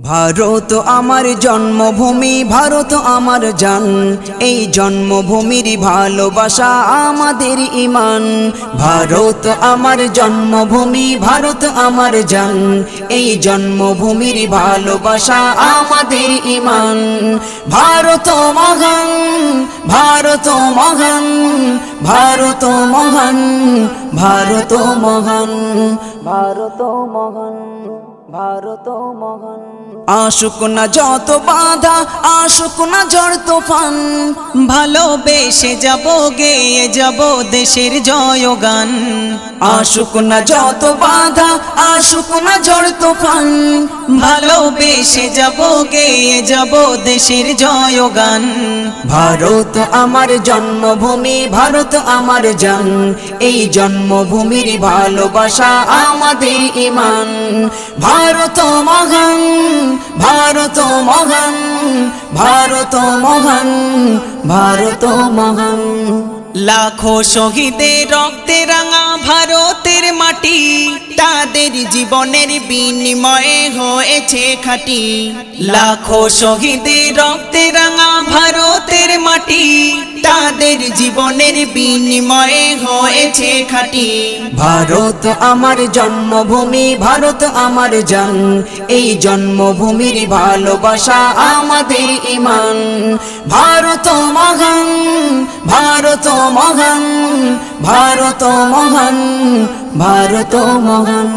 ভারত আমার জন্মভূমি, ভারত আমার জান, এই জন্মভূমির ভালোবাসা আমাদের ঈমান। ভারত আমার জন্মভূমি, ভারত আমার জান, এই জন্মভূমির ভালোবাসা আমাদের ঈমান। ভারত মহান, ভারত মহান, ভারত মহান, ভারত মহান, ভারত মহান, ভারত মহান। আসুক না যত বাধা, আসুক না ঝড় তুফান, ভালোবেসে যাব, গেয়ে যাব দেশের জয়গান। আসুক না যত বাধা, আসুক না ঝড় তুফান, ভালোবেসে যাব, গেয়ে যাব দেশের জয়গান। ভারত আমার জন্মভূমি, ভারত আমার জান, এই জন্মভূমির ভালোবাসা আমাদের ঈমান। ভারত মহান, ভারত মহান, ভারত মহান, ভারত মহান। লাখো শহীদের রক্তে রাঙা ভারতের মাটি, তাদের জীবনের বিনিময়ে হয়েছে খাঁটি। লাখো শহীদের রক্তে রাঙা ভারতের মাটি, তাদের জীবনের বিনিময়ে হয়েছে খাঁটি। ভারত আমার জন্মভূমি, ভারত আমার জান, এই জন্মভূমির ভালোবাসা আমাদের ঈমান। ভারত মহান, ভারত মহান, ভারত মহান, ভারত মহান।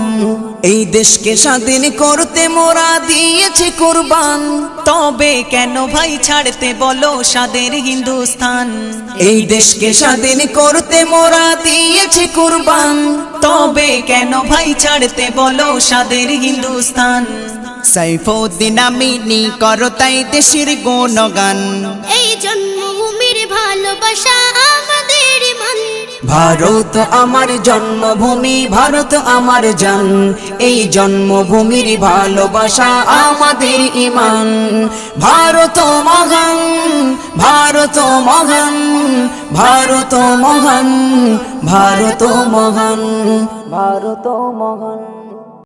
এই দেশকে স্বাধীন করতে মোরা দিয়েছি কুরবান, তবে কেন ভাই ছাড়তে বলো স্বাদের হিন্দুস্তান। এই দেশকে স্বাধীন করতে মোরা দিয়েছি কুরবান, তবে কেন ভাই ছাড়তে বলো স্বাদের হিন্দুস্তান। সাইফুদ্দিন আমিনী করো তাই দেশের গুণগান, এই জন্মভূমির ভালোবাসা আমাদের ঈমান। ভারত আমার জন্মভূমি, ভারত আমার জান, এই জন্মভূমির ভালোবাসা আমাদের ঈমান। ভারত মহান, ভারত মহান, ভারত মহান, ভারত মহান, ভারত মহান।